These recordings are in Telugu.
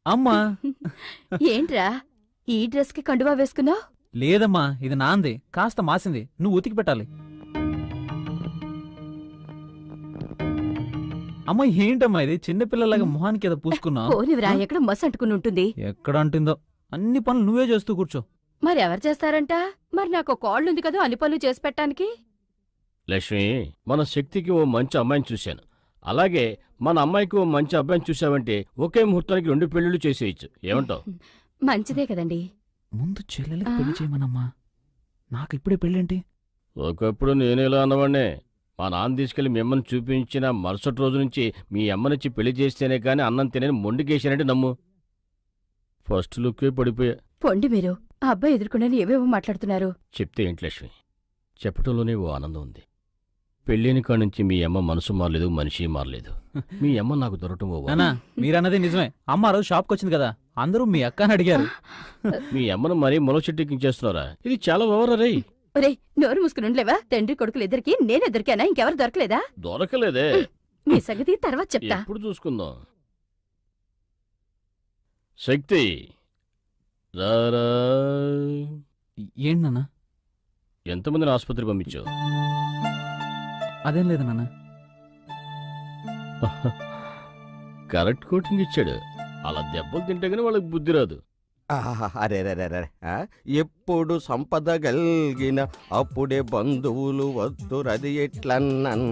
అమ్మా ఏంట్రా ఈ డ్రెస్ కి కండువా వేసుకున్నావు? లేదమ్మా, ఇది నాంది, కాస్త మాసింది, నువ్వు ఉతికి పెట్టాలి. అమ్మా ఏంటమ్మా ఇది, చిన్నపిల్లలాగా మొహానికి ఏదో పూసుకున్నా? పోనివిరా, ఎక్కడ మస్ అంటుకుని ఉంటుంది. ఎక్కడ అంటుందో, అన్ని పనులు నువ్వే చేస్తూ కూర్చో. మరి ఎవరు చేస్తారంట? మరి నాకు కాళ్ళుంది కదా అన్ని పనులు చేసి పెట్టడానికి. లక్ష్మి, మన శక్తికి ఓ మంచి అమ్మాయిని చూశాను. అలాగే మన అమ్మాయికి ఓ మంచి అబ్బాయిని చూసావంటే ఒకే ముహూర్తానికి 2 పెళ్లిళ్ళు చేసేయచ్చు. ఏమంటావు? మంచిదే కదండి. ముందు చెల్లెలకి పెళ్లి చేయమనమ్మా, నాకు ఇప్పుడే పెళ్ళేంటి? ఒకప్పుడు నేనేలా అన్నవాడినే. మా నాన్న తీసుకెళ్లి మీ అమ్మని చూపించిన మరుసటి రోజు నుంచి మీ అమ్మనిచ్చి పెళ్లి చేస్తేనే కానీ అన్నం తినని మొండికేసానంటే నమ్ము. ఫస్ట్ లుక్కే పడిపోయా. పొండి మీరు, ఆ అబ్బాయి ఎదుర్కొనే ఏవేవో మాట్లాడుతున్నారు. చెప్తే ఏంటి లక్ష్మి, చెప్పటంలోనే ఓ ఆనందం ఉంది. పెళ్ళైన కాడి నుంచి మీ అమ్మ మనసు మారలేదు, మనిషి మారలేదు. మీ అమ్మ నాకు దొరకటం ఓ నానా, మీరన్నది నిజమే. అమ్మ ఆ రోజు షాప్కి వచ్చింది కదా, అందరూ మీ అక్క అని అడిగారు. మీ అమ్మను మరీ మొల చెట్టెక్కించేస్తున్నారా? ఇది చాలా ఓవరా రే. ఒరే, నోరు మూసుకుని ఉండలేవా? తండ్రి కొడుకులు ఇద్దరికి నేను ఎదురికానా? ఇంకెవరు దొరకలేదా? దొరకలేదే. మీ సంగతి తర్వాత చెప్తా. ఎప్పుడు చూసుకుందాం. శక్తి రారా. ఏంటి నాన్న? ఎంతమందిని ఆసుపత్రి పంపించావు? అదేం లేదు నాన్న. కరెక్ట్ కోటింగ్ ఇచ్చాడు. అలా దెబ్బలు తింటే గానీ వాళ్ళకి బుద్ధి రాదు. అరే ఎప్పుడు సంపద గల్గిన అప్పుడే బంధువులు వద్దురది ఎట్లన్నన్.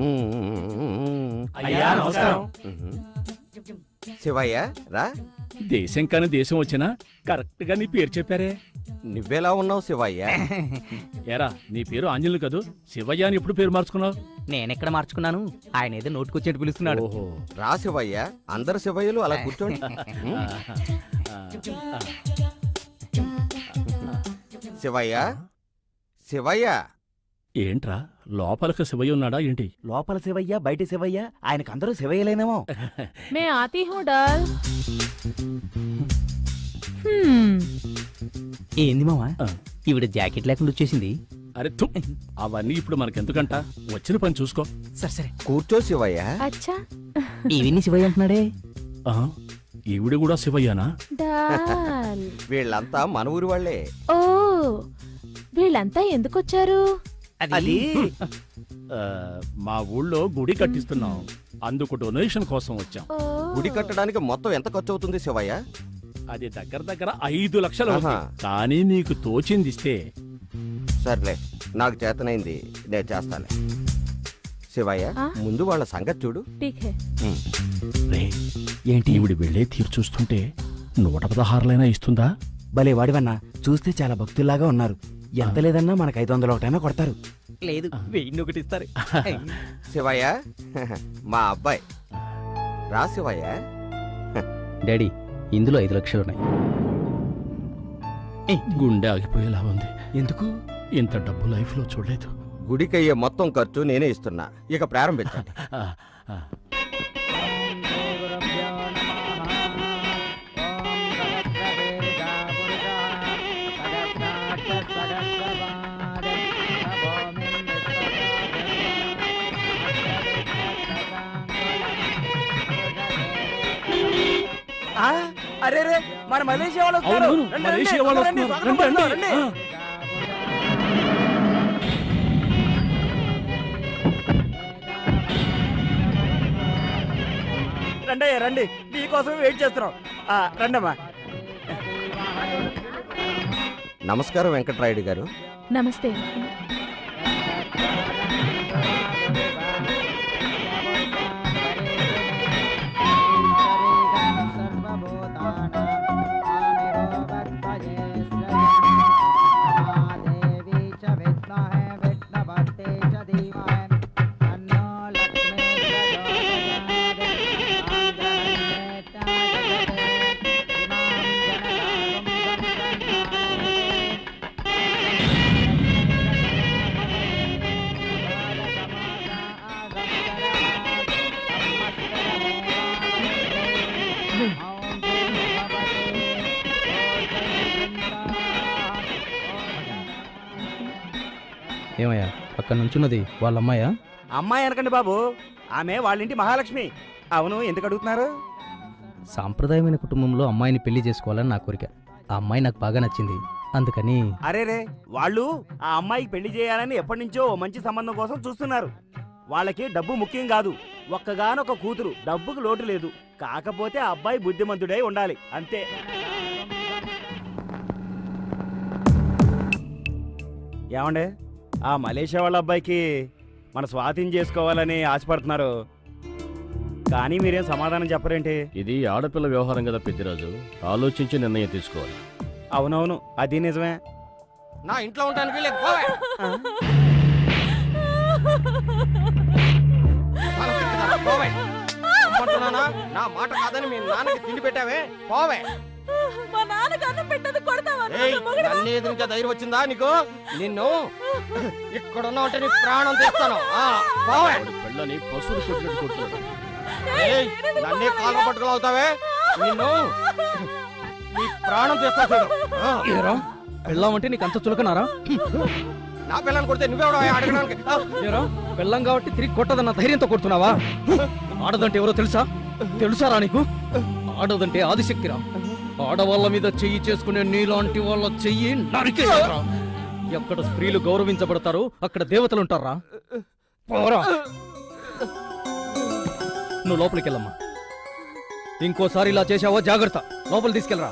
శివయ్య రా. దేశం కాని దేశం వచ్చినా కరెక్ట్ గా నీ పేరు చెప్పారే. నువ్వెలా ఉన్నావు శివయ్య? ఏరా, నీ పేరు ఆంజనేయులు కదూ, శివయ్య అని ఎప్పుడు పేరు మార్చుకున్నావు? నేనెక్కడ మార్చుకున్నాను, ఆయన ఏదో నోటుకొచ్చేట్టు పిలుస్తున్నాడు. ఓహో. రా శివయ్య, అందరు శివయ్యలు అలా కూర్చోండి. శివయ్య శివయ్య. ఏంట్రా, లోపలకు శివయ్య ఉన్నాడా ఏంటి? లోపల శివయ్య, బయట శివయ్య, ఆయనకు అందరూ శివయ్యలేనేమో. मैं आती हूँ डाल। ఏంది మావా, ఆ. ఈవిడ జాకెట్ లేకుండా వచ్చేసింది. అరే థు, అవన్నీ ఇప్పుడు మనకెందుకంట, వచ్చిన పని చూసుకో. సరే సరే, కూర్చో శివయ్య. अच्छा ఈవిని శివయ్య అంటున్నాడే. ఆ, ఈవిడ కూడా శివయ్యనా? डाल। వీళ్ళంతా మన ఊరి వాళ్ళే. ఓ, వీళ్ళంతా ఎందుకొచ్చారు? అది ఆ, మా ఊళ్ళో గుడి కట్టిస్తున్నాం, అందుకు డొనేషన్ కోసం వచ్చాం. ఓ, గుడి కట్టడానికి మొత్తం ఎంత ఖర్చు అవుతుంది శివయ్య? అది దగ్గర దగ్గర 5 లక్షలు అవుతుంది. ఆహా. కానీ నీకు తోచింది ఇస్తే. సర్లే, నాకు చేతనైంది నేను చేస్తాను. శివయ్య, ఆ? ముందు వాళ్ళ సంగతి చూడు. ठीक है। రే, ఏంటి? ఈవిడి వెళ్ళే తీరు చూస్తుంటే 116 ఇస్తుందా? భలే వాడివన్నా, చూస్తే చాలా భక్తుల్లాగా ఉన్నారు. ఎంత లేదన్నా మనకు 500 ఒకటైనా కొడతారు. లేదు, 1000 ఒకటి ఇస్తారు. శివయ్య, మా అబ్బాయి. రా శివయ్య. డాడీ, ఇందులో 5 లక్షలు ఉన్నాయి. గుండె ఆగిపోయేలా ఉంది. ఎందుకు? ఇంత డబ్బు లైఫ్ లో చూడలేదు. గుడికయ్యే మొత్తం ఖర్చు నేనే ఇస్తున్నా. ఇక ప్రారంభించండి. ఆ, ఆ. అరే రే, మన మలేషియా వాళ్ళు వస్తున్నారు. అవును, రండి, మలేషియా రండి, వాళ్ళు రండి, వస్తున్నారు. స్వాగతం రండి, పలుకుతాం, రండి. రండి. రండి అయ్యా, రండి, మీకోసం వెయిట్ చేస్తున్నాం. రండమ్మా. నమస్కారం వెంకట్రాయుడు గారు. नमस्ते। ఏమయ్యా, పక్కన నుంచున్నది వాళ్ళ అమ్మాయా? అమ్మాయి అనకండి బాబు, ఆమె వాళ్ళింటి మహాలక్ష్మి. అవును, ఎందుకు అడుగుతున్నారు? సాంప్రదాయమైన కుటుంబంలో అమ్మాయిని పెళ్లి చేసుకోవాలని నా కోరిక. ఆ అమ్మాయి నాకు బాగా నచ్చింది, అందుకని. అరే రే, వాళ్ళు ఆ అమ్మాయికి పెళ్లి చేయాలని ఎప్పటి నుంచో ఓ మంచి సంబంధం కోసం చూస్తున్నారు. వాళ్ళకి డబ్బు ముఖ్యం కాదు, ఒక్కగానొక కూతురు, డబ్బుకు లోటు లేదు. కాకపోతే ఆ అబ్బాయి బుద్ధిమంతుడై ఉండాలి, అంతే. ఏమండే, ఆ మలేషియా వాళ్ళ అబ్బాయికి మన స్వాధీనం చేసుకోవాలని ఆశపడుతున్నారు, కానీ మీరేం సమాధానం చెప్పరేంటి? ఇది ఆడపిల్ల వ్యవహారం కదా పెద్దిరాజు, ఆలోచించి నిర్ణయం తీసుకోవాలి. అవునవును, అది నిజమే. నా ఇంట్లో ఉంటానికి వీలేదు, పోవే. మనం తిరుగుతారా, పోవే. రమ్మంటున్నానా? నా మాట కాదని మీ నాన్నకి తిండి పెట్టావే, పోవే. మా నాన్నకు అన్నం పెట్టదు కొడతావా? ఏయ్, నన్ను ఎదురించే ధైర్యం వచ్చిందా నీకు? నిన్ను ఇక్కడ ఉంటే నీ ప్రాణం తెస్తాను. పోవే. వాడి పిల్లని పశువులు కొట్టినట్టు కొడుతున్నాడు. ఏయ్, నన్నే కాళ్ళ పట్టుకులు అవుతావే, నిన్ను నీ ప్రాణం తెస్తా చూడు. ఏరా, పెళ్ళామంటే నీకు అంత చులకనారా? నా పిల్లని కొడితే నువ్వెవడో అడగడానికి? ఏరా, పెళ్ళం కాబట్టి తిరిగి కొట్టదన్న ధైర్యంతో కొడుతున్నావా? ఆడదంటే ఎవరో తెలుసారా నీకు? ఆడదంటే ఆదిశక్తిరా. ఆడవాళ్ళ మీద చెయ్యి చేసుకునే నీలాంటి వాళ్ళ చెయ్యి నరికేయరా. ఎక్కడ స్త్రీలు గౌరవించబడతారో అక్కడ దేవతలు ఉంటారా? పోరా, నువ్వు లోపలికి వెళ్ళమ్మా. ఇంకోసారి ఇలా చేశావో జాగ్రత్త, లోపలి తీసుకెళ్ళరా.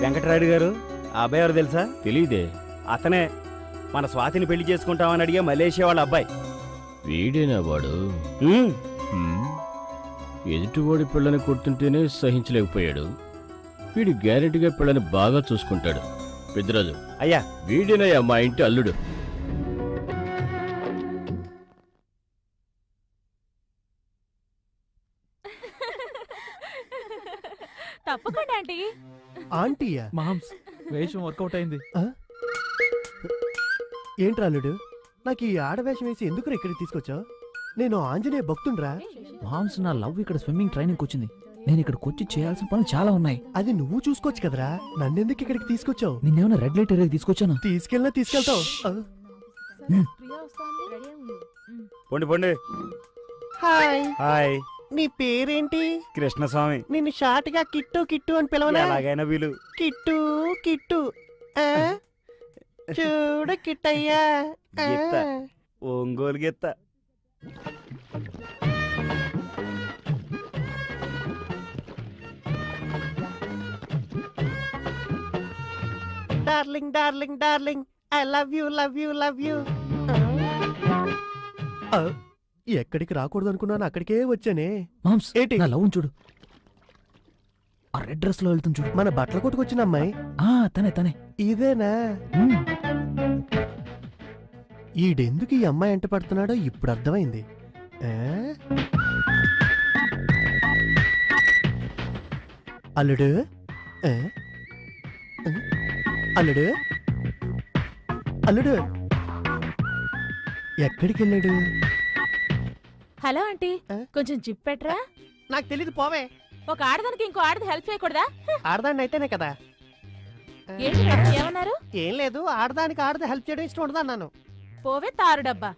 వెంకటరాయుడు గారు, ఆ అబ్బాయి ఎవరు తెలుసా? తెలీదే. అతనే మన స్వాతిని పెళ్లి చేసుకుంటామని అడిగే మలేషియా వాళ్ళ అబ్బాయి. వీడేనా వాడు? ఉమ్, ఎదుటివాడి పిల్లని కొడుతుంటేనే సహించలేకపోయాడు. వీడు గ్యారెంటీగా పిల్లని బాగా చూసుకుంటాడు. పెద్దిరాజు, అయ్యా, వీడినయ్యా మా ఇంటి అల్లుడు. తప్పకుండా ఆంటీ. ఆంటీయా? మామ్స్, వేషం వర్కౌట్ అయింది. ఏంట్రాలుడు, నాకు ఈ ఆడవేషం వేసి ఎందుకు ఇక్కడికి తీసుకొచ్చావు? నేను ఆంజనేయ భక్తుండ్రా. మామ్స్, నా లవ్ ఇక్కడ స్విమ్మింగ్ ట్రైనింగ్ వచ్చింది. నేను ఇక్కడికి వచ్చి చేయాల్సిన పనులు చాలా ఉన్నాయి. అది నువ్వు చూసుకోవచ్చు కదరా, నన్నెందుకు ఇక్కడికి తీసుకొచ్చావు? నిన్నేమైనా రెడ్ లైట్ ఏరియాకి తీసుకొచ్చాను? తీసుకెళ్ళినా తీసుకెళ్తావు. పొండి పొండి. హాయ్, హాయ్, నీ పేరేంటి? కృష్ణస్వామి. నిన్ను షార్ట్ గా కిట్టు కిట్టు అని పిలవనా? ఎలాగైనా వీలు. కిట్టు కిట్టు. ఆ? చూడు కిట్టయ్యా. ఆ. గిత్త. ఒంగోలు గెత్త. Darling darling darling, I love you love you love you. ఎక్కడికి రాకూడదు అనుకున్నాను, అక్కడికే వచ్చానే. మామ్స్, ఏంటి? నా లవ్ చూడు, ఆ రెడ్ డ్రెస్ లో వెళ్తుంది చూడు. మన బట్టల కొట్టుకొచ్చిన అమ్మాయి తనే తనే. ఇదేనా? ఈడెందుకు ఈ అమ్మాయి ఎంట పడుతున్నాడో ఇప్పుడు అర్థమైంది. ఆ? అల్లుడు, ఆ? అల్లుడు, అల్లుడు ఎక్కడికి వెళ్ళాడు? హలో ఆంటీ, కొంచెం జిప్ పెట్టరా. నాకు తెలీదు, పోవే. ఒక ఆడదానికి ఇంకో ఆడది హెల్ప్ చేయకూడదా? ఆడదాన్ని అయితేనే కదా. ఏంటి మేడం, ఏమన్నారు? ఏం లేదు, ఆడదానికి ఆడది హెల్ప్ చేయడం ఇష్టం ఉండదు అన్నాను. పోవే తారు డబ్బా.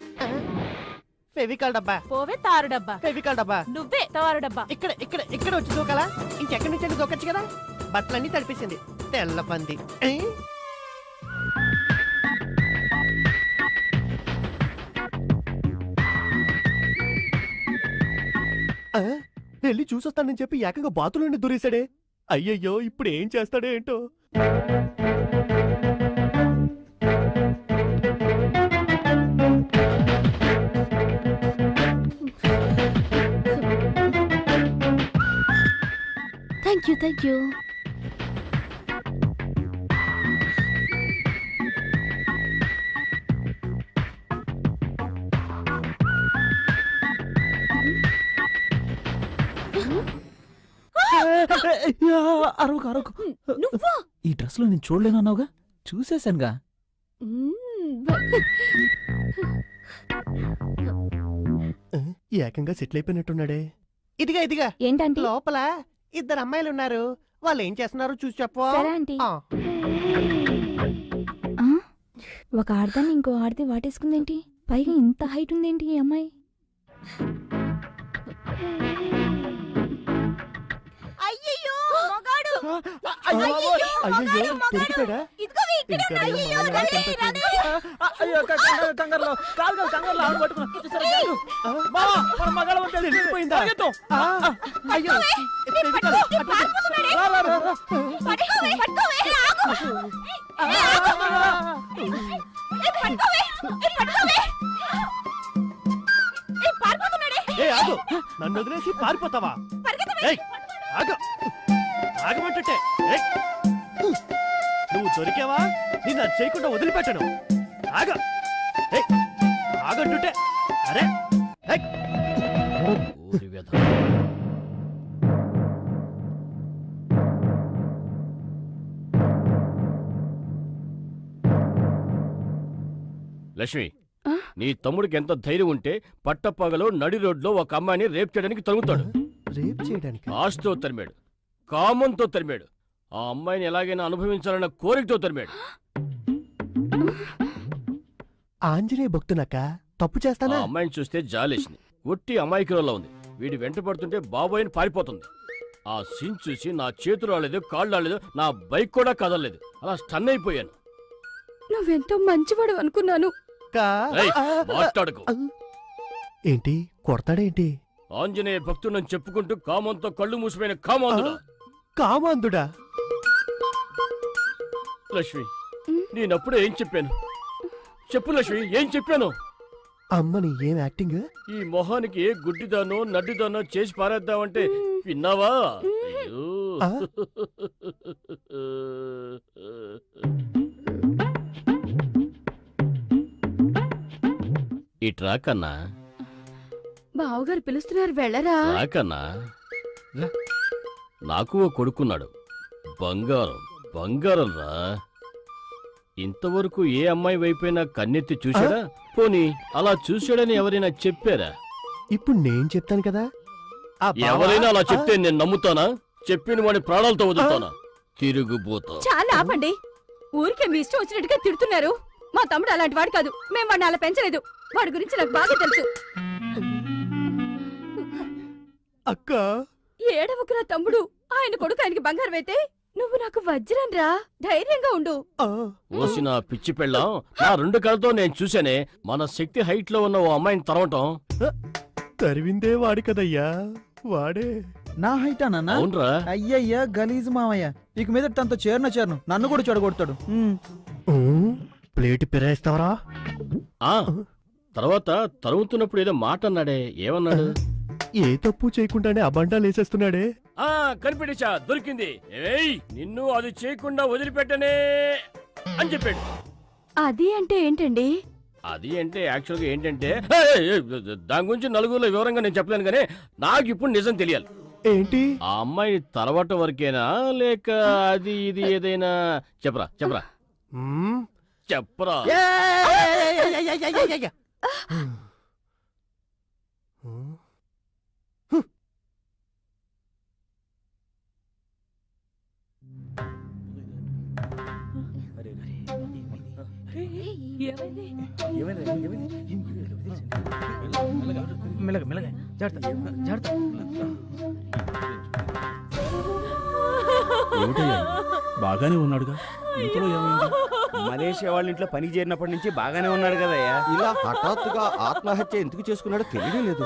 ఫెవికాల్ డబ్బా. పోవే తారు డబ్బా. ఫెవికాల్ డబ్బా. నువ్వే తారు డబ్బా. ఇక్కడ ఇక్కడ ఇక్కడ వచ్చి దూకాలా? ఇంకెక్కడి నుంచి దూకొచ్చు కదా. బట్టలన్నీ తడిపేసింది, తెల్ల పంది. వెళ్ళి చూసొస్తానని చెప్పి ఏకంగా బాతులోని దూరేశాడే. అయ్యయ్యో, ఇప్పుడు ఏం చేస్తాడో ఏంటో. Thank you. అరవకు అరవకు. నువ్వా? ఈ డ్రెస్ లో నేను చూడలేను అన్నావుగా, చూసేశానుగా. ఏకంగా సెటిల్ అయిపోయినట్టున్నాడే. ఇదిగా ఇదిగా ఏంటంటే లోపల ఇద్దరు అమ్మాయిలు ఉన్నారు, వాళ్ళు ఏం చేస్తున్నారో చూసి చెప్పు. సరే ఆంటీ. ఒక ఆడదాన్ని ఇంకో ఆడది వాటేసుకుందేంటి? పైగా ఇంత హైట్ ఉందేంటి ఈ అమ్మాయి? అయ్యయ్యో మగాడు అయ్యో దొరికిపోయాడా? ఇంకా నేను మనల్ని కంగారులో ఆవిడ పట్టుకున్నా. చూసారా జాను? బావా, మన మగాళ్ళ వంట తెలిసిపోయిందా? పరిగెత్తు. అయ్యో ఇప్పుడు కాదు. రా, రా, రా, రా. ఏ ఆగు, నన్ను వదిలేసి పారిపోతావా? ఏయ్, ఆగు, ఆగమంటుంటే. ఏయ్, నువ్వు దొరికావా? నిన్ను అది చేయకుండా వదిలిపెట్టను. ఆగ, ఏయ్, ఆగంటుంటే. అరే, ఏయ్. ఊరి వెధవ. లక్ష్మి, ఆ? నీ తమ్ముడికి ఎంత ధైర్యం ఉంటే పట్టపగలో నడి రోడ్లో ఒక అమ్మాయిని రేప్ చేయడానికి తరుగుతాడు. రేప్ చేయడానికి ఆశతో తరిమాడు, కామంతో తరిమాడు, ఆ అమ్మాయిని ఎలాగైనా అనుభవించాలన్న కోరికతో తరిమాడు. ఆంజనేయ భక్తునక్క తప్పు ఆ చేస్తానా? అమ్మాయిని చూస్తే జాలేసింది. ఒట్టి అమాయకురాల్లో ఉంది. వీడి వెంట పడుతుంటే బాబోయని పారిపోతుంది. ఆ సీన్ చూసి నా చేతులు రాలేదు, కాళ్ళు రాలేదు, నా బైక్ కూడా కదలలేదు. అలా స్టన్ అయిపోయాను. నువ్వెంతో మంచివాడు అనుకున్నాను. ఏయ్, మాట్లాడకు. ఏంటి కొడతాడేంటి? ఆంజనేయ భక్తుడని చెప్పుకుంటూ కామంతో కళ్ళు మూసిపోయిన కామాంధుడా. కామాంధుడా? లక్ష్మి, నేనప్పుడే ఏం చెప్పాను? చెప్పు లక్ష్మి, ఏం చెప్పాను? అమ్మని ఏం యాక్టింగ్? ఈ మొహానికి ఏ గుడ్డిదానో నడ్డిదానో చేసి పారేద్దామంటే విన్నావా? అయ్యో. ఆ? ఇట్రా కన్నా, బావగారు పిలుస్తున్నారు, వెళ్ళరా? రాకన్నా. నాకు ఓ కొడుకున్నాడు. బంగారం, బంగారం రా. ఇంతవరకు ఏ అమ్మాయి వైపైనా కన్నెత్తి చూశాడా? పోనీ అలా చూశాడని ఎవరైనా చెప్పారా? ఇప్పుడు నేను చెప్తాను కదా. ఆ బావ- ఎవరైనా అలా చెప్తే నేను నమ్ముతానా? చెప్పిన వాడి ప్రాణాలతో వదులుతానా? తిరుగుబోతా. చాలా ఆపండి. ఊరికే మీ ఇష్టం వచ్చినట్టుగా తిడుతున్నారు. మా తమ్ముడు అలాంటి వాడు కాదు. మేము వాడిని అలా పెంచలేదు. వాడి గురించి నాకు బాగా తెలుసు. అక్క ఏడవకురా తమ్ముడు. ఆయన కొడుకు ఆయనకి బంగారం అయితే నువ్వు నాకు వజ్రం రా. ధైర్యంగా ఉండు. ఓసిన పిచ్చి పెళ్ళాం, నా రెండు కళ్ళతో నేను చూశానే మన శక్తి హైట్ లో ఉన్న ఓ అమ్మాయిని తరవటం. తరివిందే వాడి కదయ్యా, వాడే. నా హైటా నాన్న? అవునరా. అయ్యయ్యా గలీజ్ మామయ్య, ఇక మీద తనతో చేరను నన్ను కూడా చెడగొడతాడు. ప్లేట్ పిరాయిస్తావరా? ఆ తర్వాత తరుగుతున్నప్పుడు ఏదో మాట అన్నాడే, ఏమన్నాడు? ఏ తప్పు చేయకుండానే అబండాలు వేసేస్తున్నాడే. ఆ కనిపెట్టేశా, దొరికింది. ఏయ్, నిన్ను అది చేయకుండా వదిలిపెట్టనే అని చెప్పాడు. అది అంటే ఏంటండి? అది అంటే యాక్చువల్గా ఏంటంటే, దాని గురించి నలుగురిలో వివరంగా నేను చెప్పలేను, కానీ నాకు ఇప్పుడు నిజం తెలియాలి. ఏంటి? ఆ అమ్మాయిని తరవటం వరకేనా, లేక అది ఇది ఏదైనా? చెప్పరా చెప్పరా చెప్పరా. మెల్లగా జాగ్రత్త. బాగానే ఉన్నాడుగా, ఇంతలో ఏమైంది? మలేషియా వాళ్ళ ఇంట్లో పనికి చేరినప్పటి నుంచి బాగానే ఉన్నాడు కదయ్యా. ఇలా హఠాత్తుగా ఆత్మహత్య ఎందుకు చేసుకున్నాడో తెలియలేదు.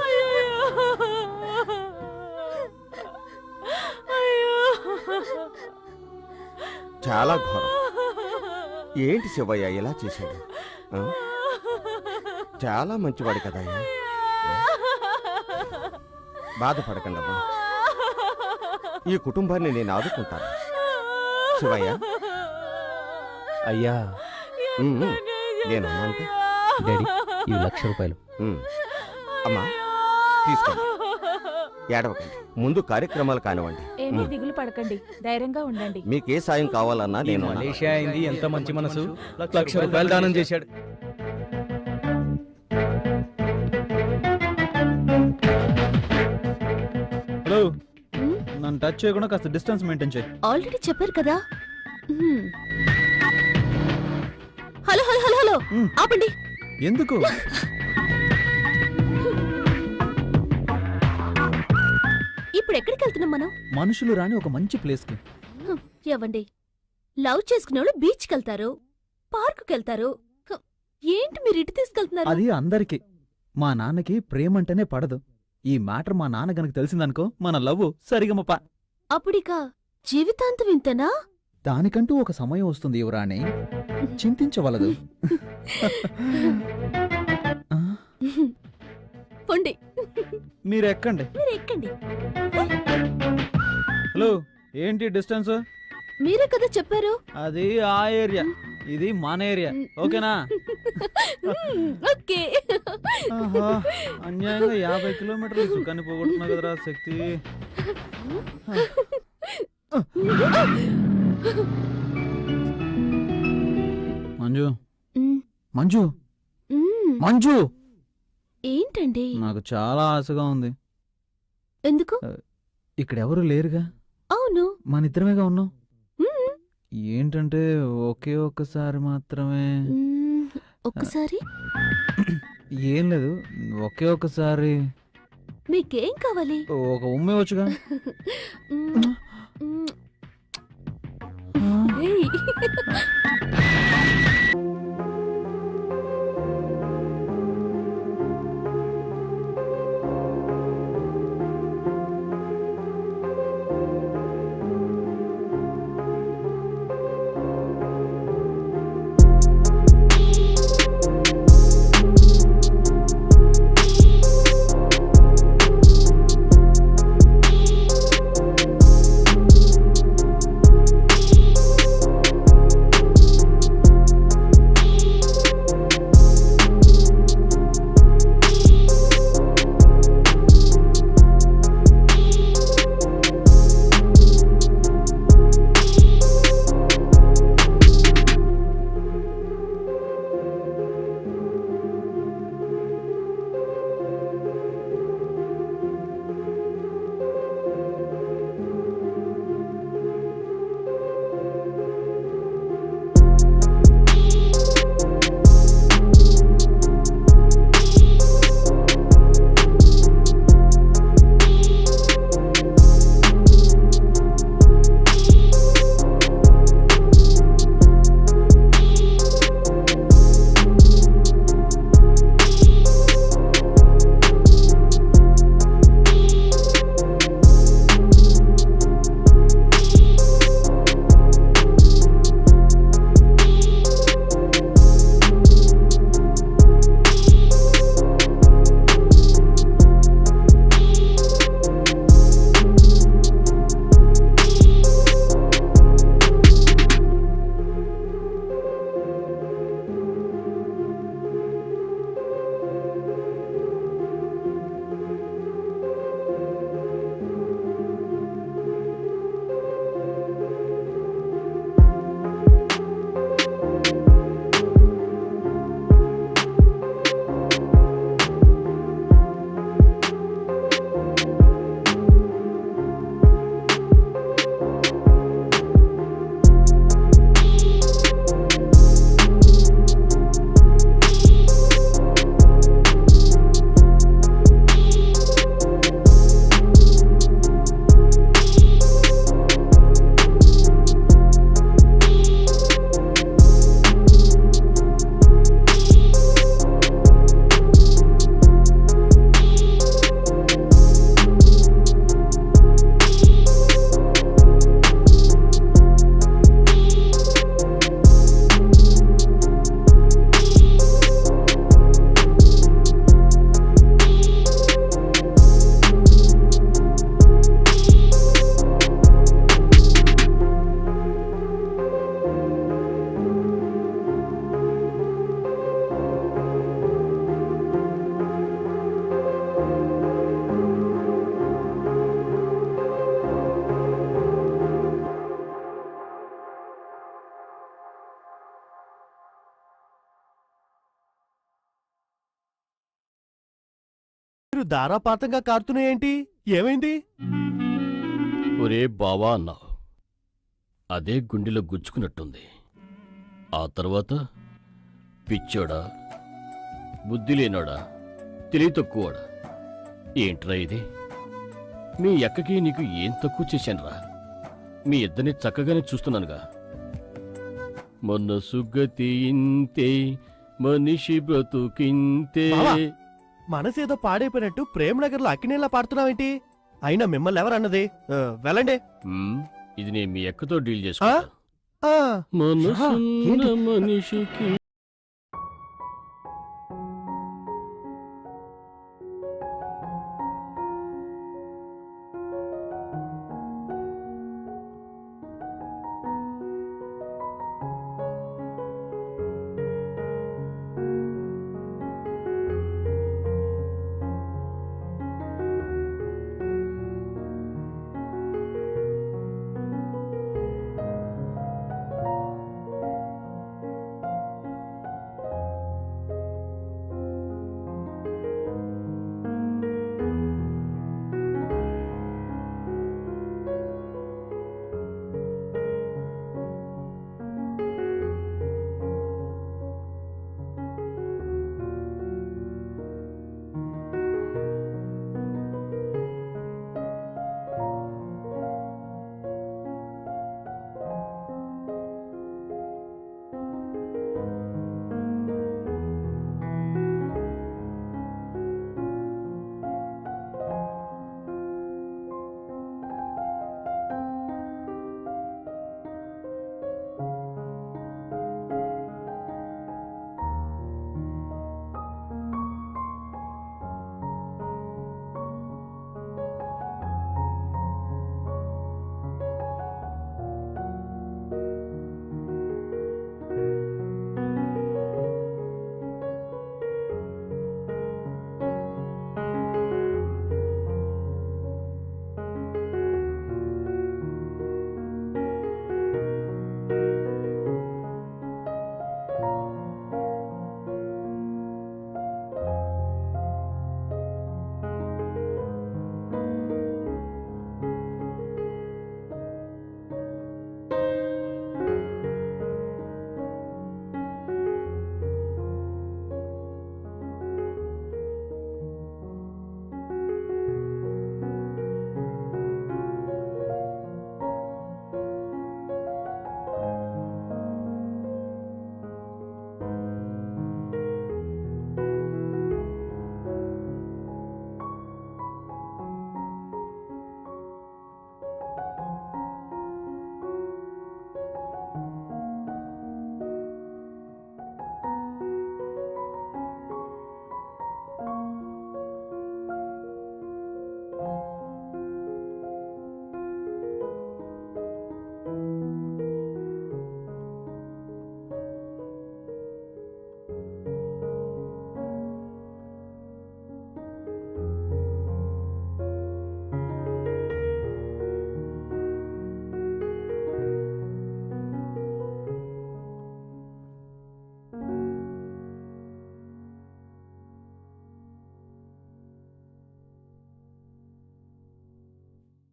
చాలా ఘోరం. ఏంటి శివయ్య ఇలా చేశాడు? ఆ? చాలా మంచివాడు కదయ్యా. బాధపడకండమ్మా, ఈ కుటుంబాన్ని నేను ఆదుకుంటాను. శివయ్య అయ్యా, నేను అన్నానుగా. డాడీ, ఇవి ₹1,00,000. అమ్మా తీసుకోండి, ఏడవకండి. ముందు కార్యక్రమాలు కానివ్వండి. ఏమీ దిగులు పడకండి, ధైర్యంగా ఉండండి. మీకు ఏ సాయం కావాలన్నా నేను ఉన్నాను. మలేషియా అయింది, ఎంత మంచి మనసు. ₹1,00,000 దానం చేశాడు. హలో, నన్ను టచ్ చేయకుండా కాస్త డిస్టెన్స్ మెయింటైన్ చేయి. ఆల్రెడీ చెప్పారు కదా. హలో హలో హలో హలో ఆపండి. ఎందుకు? ఇప్పుడు ఎక్కడికి వెళ్తున్నాం మనం? మనుషులు రాని ఒక మంచి ప్లేస్కి. ఏవండి, లవ్ చేసుకునే వాళ్ళు బీచ్కి వెళ్తారు, పార్కుకి వెళ్తారు. ఏంటి మీరు ఇటు తీసుకెళ్తున్నారు? అది అందరికి. మా నాన్నకి ప్రేమంటేనే పడదు. ఈ మ్యాటర్ మా నాన్న గనక తెలిసిందనుకో మన లవ్ సరిగమప. అప్పుడిక జీవితాంతం ఇంతనా? దానికంటూ ఒక సమయం వస్తుంది యువరాణి, చింతించవలదు. పొండి, మీరెక్కండి. మీరు ఎక్కండి. హలో, ఏంటి డిస్టెన్స్? మీరే కదా చెప్పారు. అది ఆ ఏరియా, ఇది మన ఏరియా. ఓకేనా? ఓకే. ఆహా, అన్యాయంగా 50 కిలోమీటర్లు సుఖాన్ని పోగొట్టున్నా కదరా శక్తి. మంజు, మంజు, మంజు, ఏంటండి? నాకు చాలా ఆశగా ఉంది. ఎందుకు? ఇక్కడెవరూ లేరుగా. అవును, మన ఇద్దరమేగా ఉన్నాం. ఏంటంటే ఒకే ఒక్కసారి మాత్రమే. ఒక్కసారి ఏం లేదు, ఒకే ఒక్కసారి. మీకేం కావాలి? ఒక ఉమ్మే వచ్చుగా. ఏయ్. మీరు ధారాపాతంగా కారుతున్నాయేంటి? ఏమైంది? ఒరే బావా అన్నావు, అదే గుండెలో గుచ్చుకున్నట్టుంది. ఆ తర్వాత పిచ్చోడా బుద్ధి లేనోడా తెలివి తక్కువడా ఏంట్రా ఇది మీ అక్కకి నీకు ఏం తక్కువ చేశానురా మీ ఇద్దరిని చక్కగానే చూస్తున్నానుగా మొన్న సుగతి ఇంతే మనిషి బ్రతుకింతే బావా. మనసేదో పాడైపోయినట్టు ప్రేమనగర్లో అక్కినేలా పాడుతున్నావేంటి? అయినా మిమ్మల్ని ఎవరన్నది? వెళ్ళండి. ఇది నేను మీ అక్కతో డీల్ చేసుకుంటా ఆ. మనసున్న మనిషికి